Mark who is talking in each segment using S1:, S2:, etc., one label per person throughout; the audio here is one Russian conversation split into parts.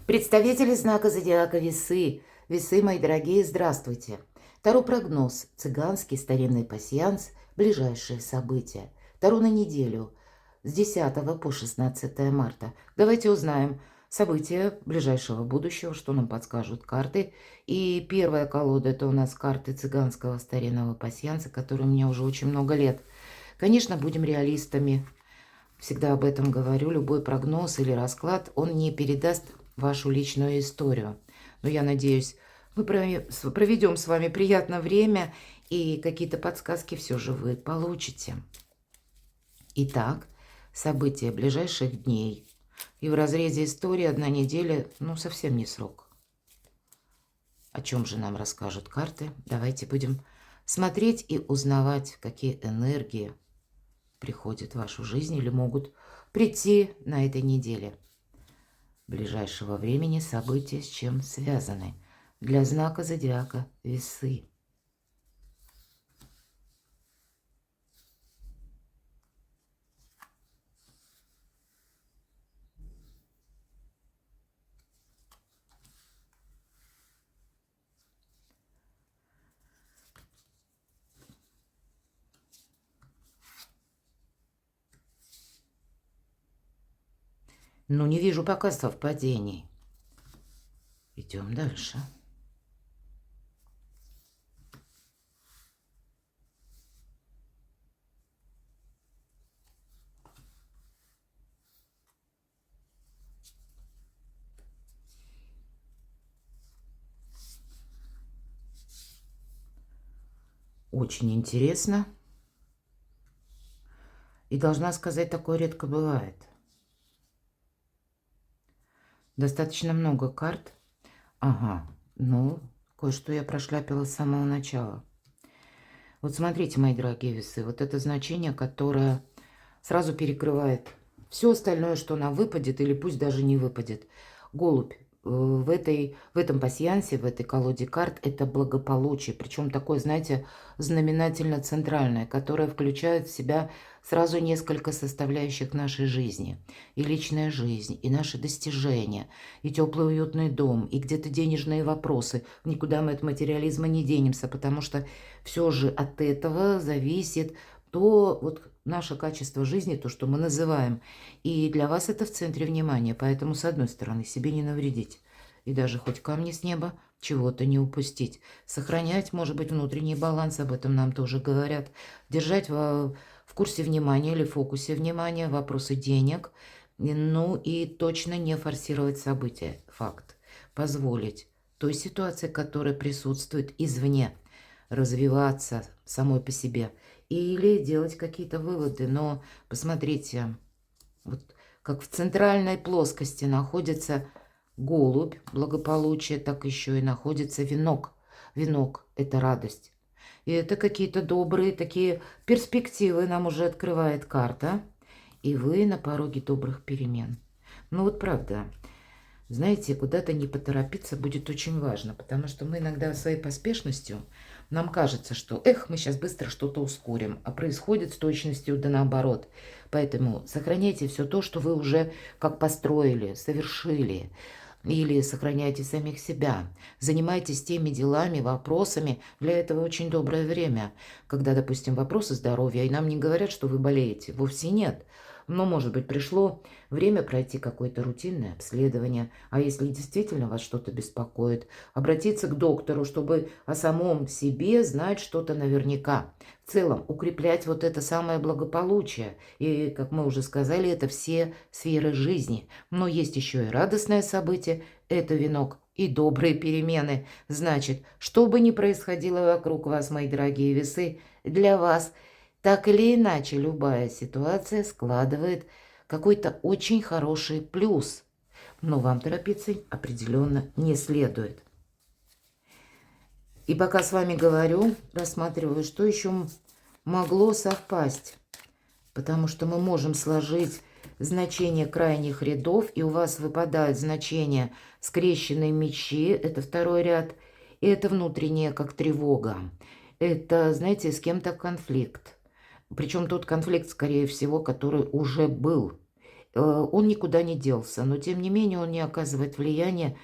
S1: Представители знака зодиака Весы. Весы, мои дорогие, здравствуйте. Таро прогноз, цыганский старинный пасьянс, ближайшие события. Таро на неделю с 10 по 16 марта. Давайте узнаем события ближайшего будущего, что нам подскажут карты. И первая колода – это у нас карты цыганского старинного пасьянса, который у меня уже очень много лет. Конечно, будем реалистами. Всегда об этом говорю. Любой прогноз или расклад, он не передаст вашу личную историю. Но я надеюсь, мы проведем с вами приятное время, и какие-то подсказки все же вы получите. Итак, события ближайших дней. И в разрезе истории 1 неделя, ну, совсем не срок. О чем же нам расскажут карты? Давайте будем смотреть и узнавать, какие энергии приходят в вашу жизнь или могут прийти на этой неделе. Ближайшего времени события с чем связаны для знака зодиака Весы. Ну, не вижу пока совпадений. Идем дальше. Очень интересно. И должна сказать, такое редко бывает. Достаточно много карт. Ага, ну, кое-что я прошляпила с самого начала. Вот смотрите, мои дорогие весы, вот это значение, которое сразу перекрывает все остальное, что нам выпадет, или пусть даже не выпадет. Голубь. В этом пасьянсе, в этой колоде карт, это благополучие. Причем такое, знаете, знаменательно-центральное, которое включает в себя сразу несколько составляющих нашей жизни. И личная жизнь, и наши достижения, и теплый уютный дом, и где-то денежные вопросы. Никуда мы от материализма не денемся, потому что все же от этого зависит то вот наше качество жизни, то, что мы называем. И для вас это в центре внимания. Поэтому, с одной стороны, себе не навредить. И даже хоть камни с неба, чего-то не упустить. Сохранять, может быть, внутренний баланс, об этом нам тоже говорят. Держать в курсе внимания или фокусе внимания вопросы денег. Ну и точно не форсировать события. Факт. Позволить той ситуации, которая присутствует извне, развиваться самой по себе или делать какие-то выводы. Но посмотрите, вот как в центральной плоскости находится голубь, благополучие, так еще и находится венок. Венок – это радость. И это какие-то добрые такие перспективы нам уже открывает карта. И вы на пороге добрых перемен. Ну вот правда. Знаете, куда-то не поторопиться будет очень важно, потому что мы иногда своей поспешностью, нам кажется, что эх, мы сейчас быстро что-то ускорим, а происходит с точностью да наоборот. Поэтому сохраняйте все то, что вы уже как построили, совершили, или сохраняйте самих себя. Занимайтесь теми делами, вопросами. Для этого очень доброе время. Когда, допустим, вопросы здоровья, и нам не говорят, что вы болеете. Вовсе нет. Но, может быть, пришло время пройти какое-то рутинное обследование. А если действительно вас что-то беспокоит, обратиться к доктору, чтобы о самом себе знать что-то наверняка. В целом, укреплять вот это самое благополучие. И, как мы уже сказали, это все сферы жизни. Но есть еще и радостное событие. Это венок и добрые перемены. Значит, что бы ни происходило вокруг вас, мои дорогие весы, для вас – так или иначе, любая ситуация складывает какой-то очень хороший плюс. Но вам торопиться определенно не следует. И пока с вами говорю, рассматриваю, что еще могло совпасть. Потому что мы можем сложить значение крайних рядов, и у вас выпадают значения скрещенные мечи, это второй ряд, и это внутреннее, как тревога. Это, знаете, с кем-то конфликт. Причем тот конфликт, скорее всего, который уже был. он никуда не делся, но тем не менее он не оказывает влияния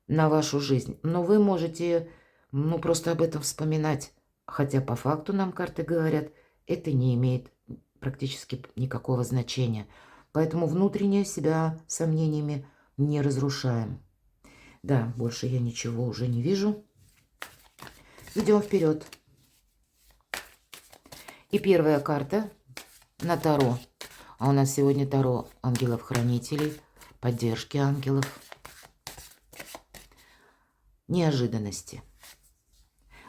S1: на вашу жизнь. Но вы можете, ну, просто об этом вспоминать. Хотя по факту нам карты говорят, это не имеет практически никакого значения. Поэтому внутренне себя сомнениями не разрушаем. Да, больше я ничего уже не вижу. Идем вперед. И первая карта на Таро. А у нас сегодня Таро ангелов-хранителей, поддержки ангелов, неожиданности.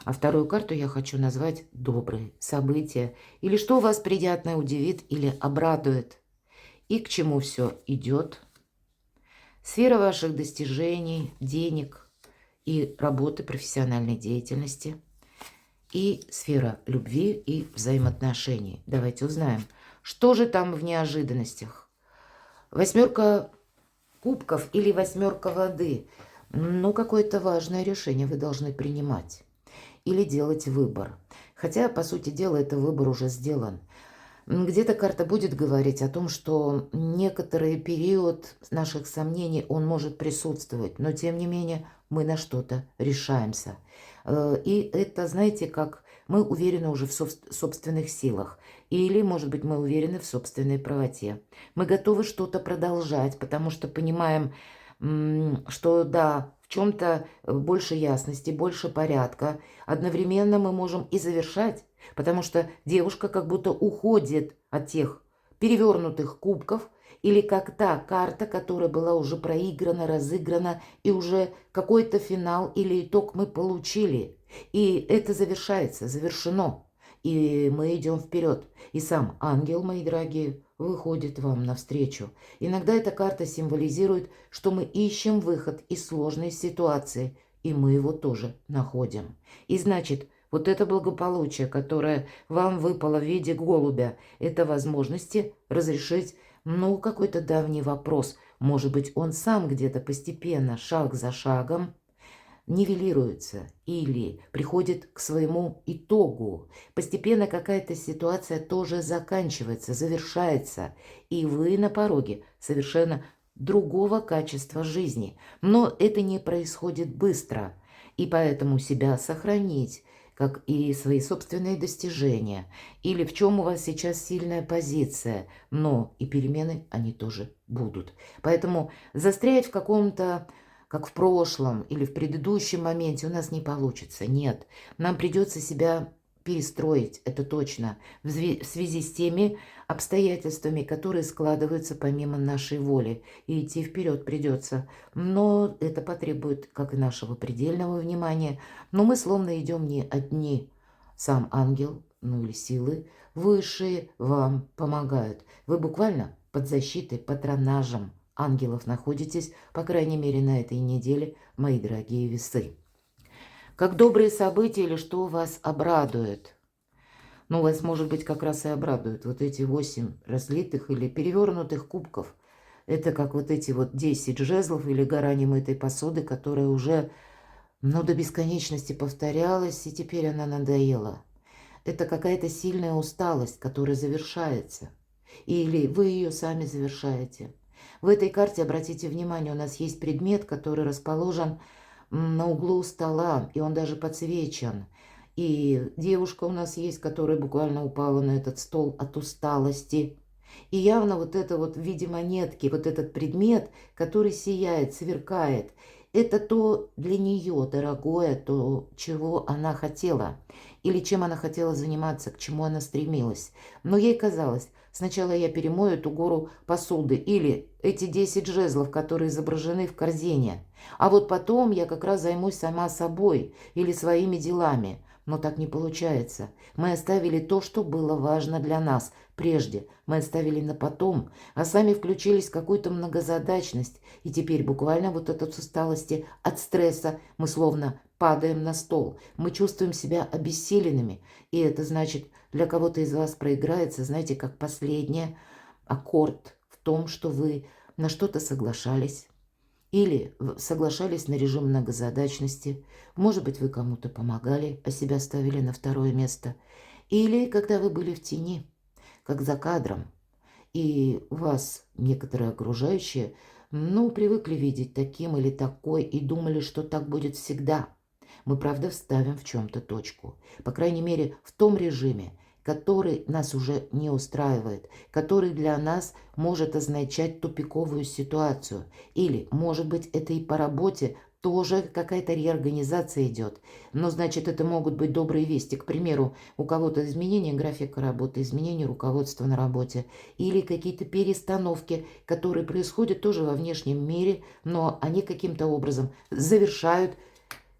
S1: А вторую карту я хочу назвать добрые события. Или что вас приятно удивит или обрадует. И к чему все идет. Сфера ваших достижений, денег и работы, профессиональной деятельности. И сфера любви и взаимоотношений. Давайте узнаем, что же там в неожиданностях. Восьмерка кубков или восьмерка воды. Ну, какое-то важное решение вы должны принимать. Или делать выбор. Хотя, по сути дела, это выбор уже сделан. Где-то карта будет говорить о том, что некоторый период наших сомнений, он может присутствовать, но тем не менее мы на что-то решаемся. И это, знаете, как мы уверены уже в собственных силах. Или, может быть, мы уверены в собственной правоте. Мы готовы что-то продолжать, потому что понимаем, что да, в чем-то больше ясности, больше порядка. Одновременно мы можем и завершать, потому что девушка как будто уходит от тех перевернутых кубков, или как та карта, которая была уже проиграна, разыграна, и уже какой-то финал или итог мы получили. И это завершается, завершено. И мы идем вперед. И сам ангел, мои дорогие, выходит вам навстречу. Иногда эта карта символизирует, что мы ищем выход из сложной ситуации, и мы его тоже находим. И значит, вот это благополучие, которое вам выпало в виде голубя, это возможности разрешить, ну, какой-то давний вопрос. Может быть, он сам где-то постепенно, шаг за шагом, нивелируется или приходит к своему итогу. Постепенно какая-то ситуация тоже заканчивается, завершается, и вы на пороге совершенно другого качества жизни. Но это не происходит быстро, и поэтому себя сохранить, как и свои собственные достижения, или в чем у вас сейчас сильная позиция, но и перемены, они тоже будут. Поэтому застрять в каком-то, как в прошлом или в предыдущем моменте, у нас не получится. Нет, нам придется себя перестроить, это точно, в связи с теми обстоятельствами, которые складываются помимо нашей воли. И идти вперед придется. Но это потребует, как и нашего предельного внимания. Но мы словно идем не одни. Сам ангел, ну или силы высшие вам помогают. Вы буквально под защитой, патронажем ангелов находитесь, по крайней мере, на этой неделе, мои дорогие весы. Как добрые события или что вас обрадует? Ну, вас, может быть, как раз и обрадуют вот эти 8 разлитых или перевернутых кубков. Это как вот эти вот 10 жезлов или гора немытой посуды, которая уже, ну, до бесконечности повторялась, и теперь она надоела. Это какая-то сильная усталость, которая завершается. Или вы ее сами завершаете. В этой карте, обратите внимание, у нас есть предмет, который расположен на углу стола, и он даже подсвечен. И девушка у нас есть, которая буквально упала на этот стол от усталости. И явно вот это вот в виде монетки, вот этот предмет, который сияет, сверкает, это то для нее дорогое, то, чего она хотела. Или чем она хотела заниматься, к чему она стремилась. Но ей казалось, сначала я перемою эту гору посуды или эти 10 жезлов, которые изображены в корзине. А вот потом я как раз займусь сама собой или своими делами. Но так не получается. Мы оставили то, что было важно для нас прежде. Мы оставили на потом, а сами включились в какую-то многозадачность. И теперь буквально вот от усталости, от стресса мы словно падаем на стол. Мы чувствуем себя обессиленными. И это значит, для кого-то из вас проиграется, знаете, как последний аккорд в том, что вы на что-то соглашались. Или соглашались на режим многозадачности. Может быть, вы кому-то помогали, а себя ставили на второе место. Или когда вы были в тени, как за кадром. И вас некоторые окружающие, ну, привыкли видеть таким или такой и думали, что так будет всегда. Мы, правда, вставим в чем-то точку. По крайней мере, в том режиме, который нас уже не устраивает, который для нас может означать тупиковую ситуацию. Или, может быть, это и по работе тоже какая-то реорганизация идет. Но, значит, это могут быть добрые вести. К примеру, у кого-то изменение графика работы, изменение руководства на работе или какие-то перестановки, которые происходят тоже во внешнем мире, но они каким-то образом завершают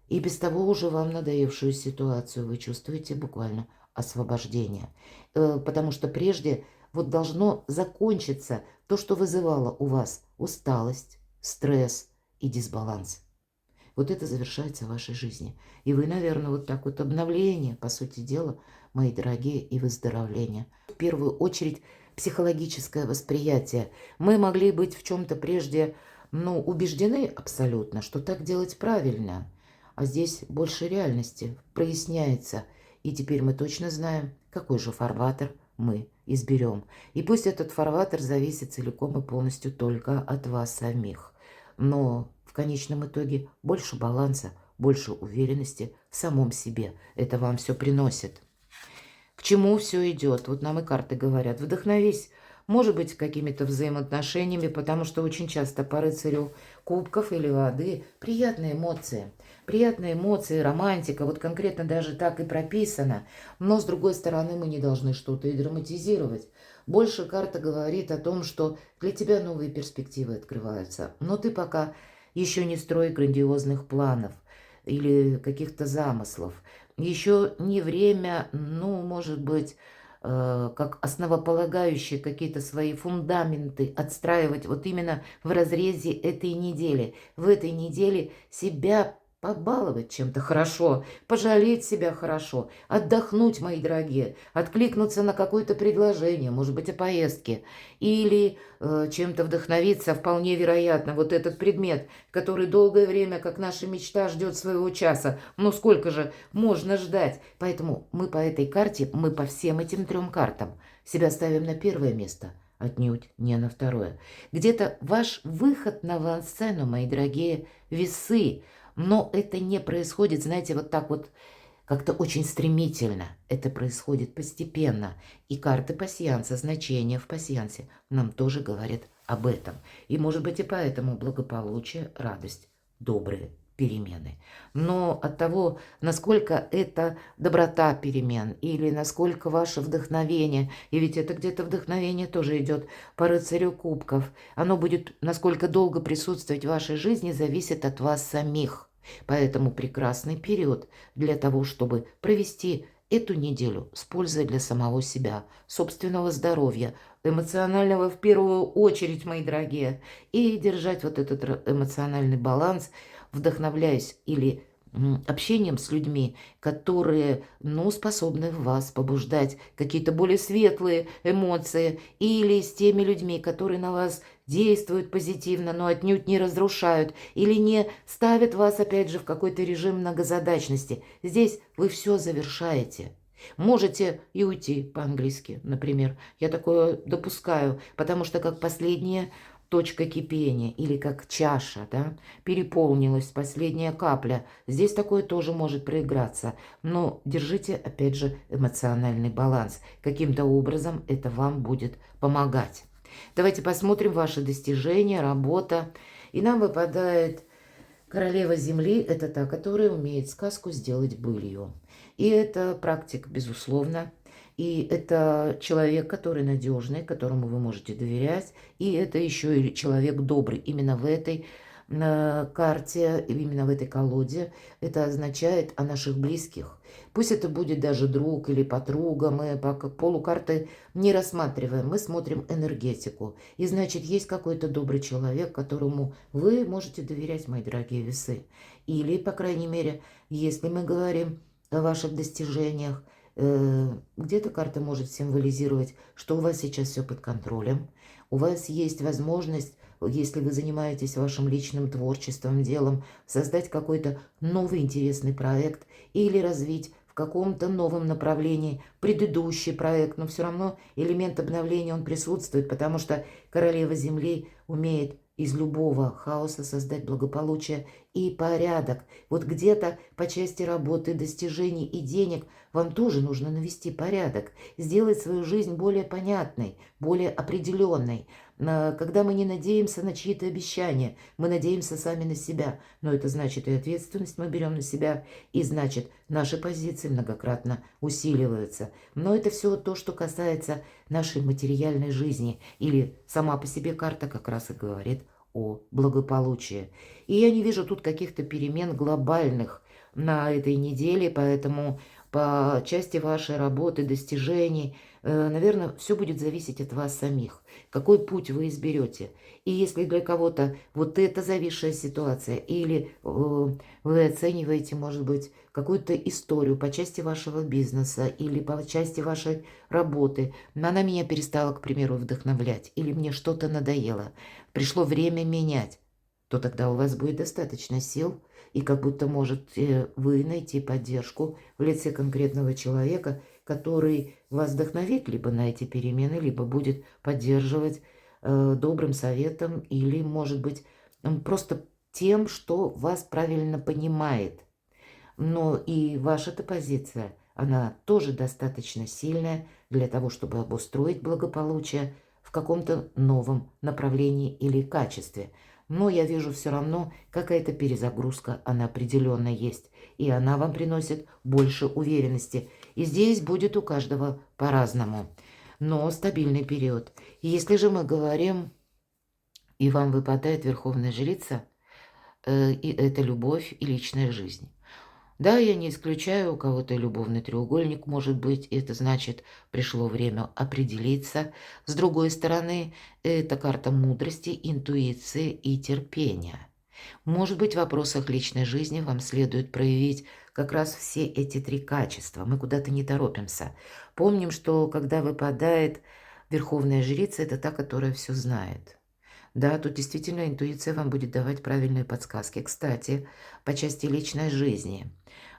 S1: и без того уже вам надоевшую ситуацию. Вы чувствуете буквально освобождение. Потому что прежде вот должно закончиться то, что вызывало у вас усталость, стресс и дисбаланс. Вот это завершается в вашей жизни. И вы, наверное, вот так вот обновление, по сути дела, мои дорогие, и выздоровление. В первую очередь психологическое восприятие. Мы могли быть в чем-то прежде, ну, убеждены абсолютно, что так делать правильно. А здесь больше реальности проясняется. И теперь мы точно знаем, какой же фарватер мы изберем. И пусть этот фарватер зависит целиком и полностью только от вас самих. Но в конечном итоге больше баланса, больше уверенности в самом себе. Это вам все приносит. К чему все идет? Вот нам и карты говорят. Вдохновись, может быть, какими-то взаимоотношениями, потому что очень часто по рыцарю кубков или воды приятные эмоции. Приятные эмоции, романтика, вот конкретно даже так и прописано. Но, с другой стороны, мы не должны что-то и драматизировать. Больше карта говорит о том, что для тебя новые перспективы открываются. Но ты пока еще не строй грандиозных планов или каких-то замыслов. Еще не время, ну, может быть, как основополагающие какие-то свои фундаменты отстраивать вот именно в разрезе этой недели. В этой неделе себя побаловать чем-то хорошо, пожалеть себя хорошо, отдохнуть, мои дорогие, откликнуться на какое-то предложение, может быть, о поездке, или чем-то вдохновиться, вполне вероятно, вот этот предмет, который долгое время, как наша мечта, ждет своего часа. Ну, сколько же можно ждать? Поэтому мы по этой карте, мы по всем этим 3 картам себя ставим на первое место, отнюдь не на второе. Где-то ваш выход на авансцену, мои дорогие весы, но это не происходит, знаете, вот так вот как-то очень стремительно. Это происходит постепенно. И карты пасьянса, значения в пасьянсе нам тоже говорят об этом. И, может быть, и поэтому благополучие, радость, добрые перемены. Но от того, насколько это доброта перемен или насколько ваше вдохновение, и ведь это где-то вдохновение тоже идет по рыцарю кубков, оно будет насколько долго присутствовать в вашей жизни, зависит от вас самих. Поэтому прекрасный период для того, чтобы провести эту неделю с пользой для самого себя, собственного здоровья, эмоционального в первую очередь, мои дорогие, и держать вот этот эмоциональный баланс, вдохновляясь или общением с людьми, которые, ну, способны в вас побуждать какие-то более светлые эмоции, или с теми людьми, которые на вас действуют позитивно, но отнюдь не разрушают, или не ставят вас, опять же, в какой-то режим многозадачности. Здесь вы все завершаете. Можете и уйти по-английски, например. Я такое допускаю, потому что как последняя точка кипения или как чаша, да, переполнилась последняя капля. Здесь такое тоже может проиграться. Но держите, опять же, эмоциональный баланс. Каким-то образом это вам будет помогать. Давайте посмотрим ваши достижения, работа. И нам выпадает королева Земли. Это та, которая умеет сказку сделать былью. И это практик, безусловно. И это человек, который надежный, которому вы можете доверять. И это еще и человек добрый. Именно в этой карте, именно в этой колоде это означает о наших близких. Пусть это будет даже друг или подруга, мы пока полукарты не рассматриваем, мы смотрим энергетику. И значит, есть какой-то добрый человек, которому вы можете доверять, мои дорогие весы. Или, по крайней мере, если мы говорим о ваших достижениях, где-то карта может символизировать, что у вас сейчас все под контролем, у вас есть возможность, если вы занимаетесь вашим личным творчеством, делом, создать какой-то новый интересный проект или развить в каком-то новом направлении, предыдущий проект, но все равно элемент обновления он присутствует, потому что королева Земли умеет из любого хаоса создать благополучие и порядок. Вот где-то по части работы, достижений и денег вам тоже нужно навести порядок, сделать свою жизнь более понятной, более определенной. Когда мы не надеемся на чьи-то обещания, мы надеемся сами на себя. Но это значит, и ответственность мы берем на себя, и значит, наши позиции многократно усиливаются. Но это все то, что касается нашей материальной жизни. Или сама по себе карта как раз и говорит о благополучии. И я не вижу тут каких-то перемен глобальных на этой неделе, поэтому по части вашей работы, достижений, наверное, все будет зависеть от вас самих. Какой путь вы изберете. И если для кого-то вот эта зависшая ситуация, или вы оцениваете, может быть, какую-то историю по части вашего бизнеса или по части вашей работы, она меня перестала, к примеру, вдохновлять, или мне что-то надоело, пришло время менять, то тогда у вас будет достаточно сил, и как будто можете вы найти поддержку в лице конкретного человека, который вас вдохновит либо на эти перемены, либо будет поддерживать добрым советом или, может быть, просто тем, что вас правильно понимает. Но и ваша-то позиция, она тоже достаточно сильная для того, чтобы обустроить благополучие в каком-то новом направлении или качестве. Но я вижу все равно какая-то перезагрузка, она определенно есть. И она вам приносит больше уверенности. И здесь будет у каждого по-разному. Но стабильный период. И если же мы говорим, и вам выпадает Верховная Жрица, и это любовь и личная жизнь. Да, я не исключаю, у кого-то любовный треугольник может быть, и это значит, пришло время определиться. С другой стороны, это карта мудрости, интуиции и терпения. Может быть, в вопросах личной жизни вам следует проявить как раз все эти три качества. Мы куда-то не торопимся. Помним, что когда выпадает Верховная Жрица, это та, которая все знает. Да, тут действительно интуиция вам будет давать правильные подсказки. Кстати, по части личной жизни.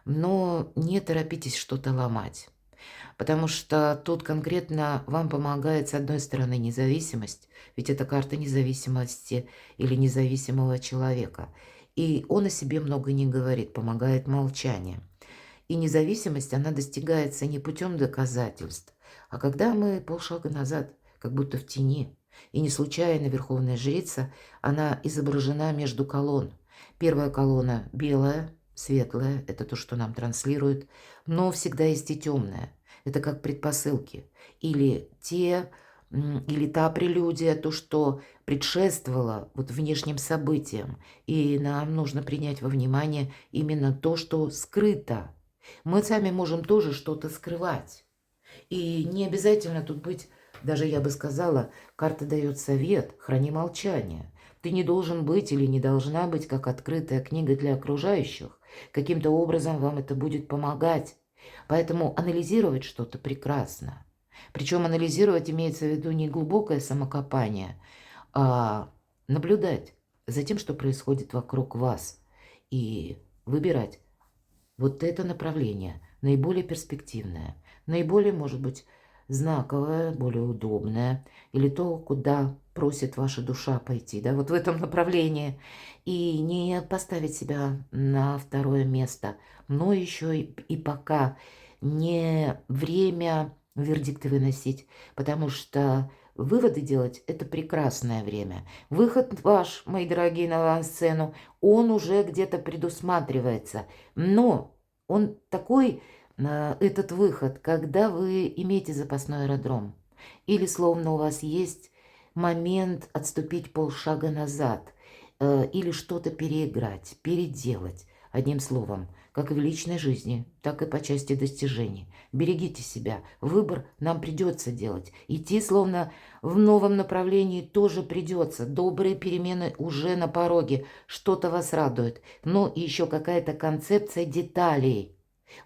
S1: Но не торопитесь что-то ломать. Потому что тут конкретно вам помогает, с одной стороны, независимость. Ведь это карта независимости или независимого человека. И он о себе много не говорит, помогает молчание. И независимость, она достигается не путем доказательств, а когда мы полшага назад, как будто в тени. И не случайно Верховная Жрица, она изображена между колонн. Первая колонна белая, светлая, это то, что нам транслирует, но всегда есть и темная. Это как предпосылки. Или или та прелюдия, то, что предшествовало вот внешним событиям. И нам нужно принять во внимание именно то, что скрыто. Мы сами можем тоже что-то скрывать. И не обязательно тут быть, даже я бы сказала, карта дает совет, храни молчание. Ты не должен быть или не должна быть как открытая книга для окружающих. Каким-то образом вам это будет помогать. Поэтому анализировать что-то прекрасно. Причем анализировать имеется в виду не глубокое самокопание, а наблюдать за тем, что происходит вокруг вас. И выбирать вот это направление, наиболее перспективное, наиболее, может быть, знаковое, более удобное, или то, куда просит ваша душа пойти, да, вот в этом направлении. И не поставить себя на второе место, но еще и пока не время вердикты выносить, потому что выводы делать – это прекрасное время. Выход ваш, мои дорогие, на авансцену, он уже где-то предусматривается, но он такой, этот выход, когда вы имеете запасной аэродром, или словно у вас есть момент отступить полшага назад, или что-то переиграть, переделать. Одним словом, как и в личной жизни, так и по части достижений. Берегите себя. Выбор нам придется делать. Идти словно в новом направлении тоже придется. Добрые перемены уже на пороге. Что-то вас радует. Но еще какая-то концепция деталей.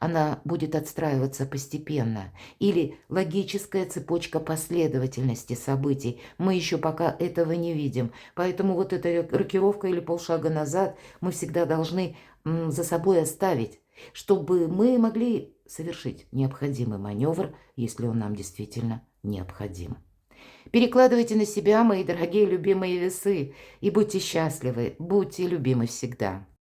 S1: Она будет отстраиваться постепенно. Или логическая цепочка последовательности событий. Мы еще пока этого не видим. Поэтому вот эта рокировка или полшага назад мы всегда должны за собой оставить, чтобы мы могли совершить необходимый маневр, если он нам действительно необходим. Перекладывайте на себя, мои дорогие любимые весы, и будьте счастливы, будьте любимы всегда.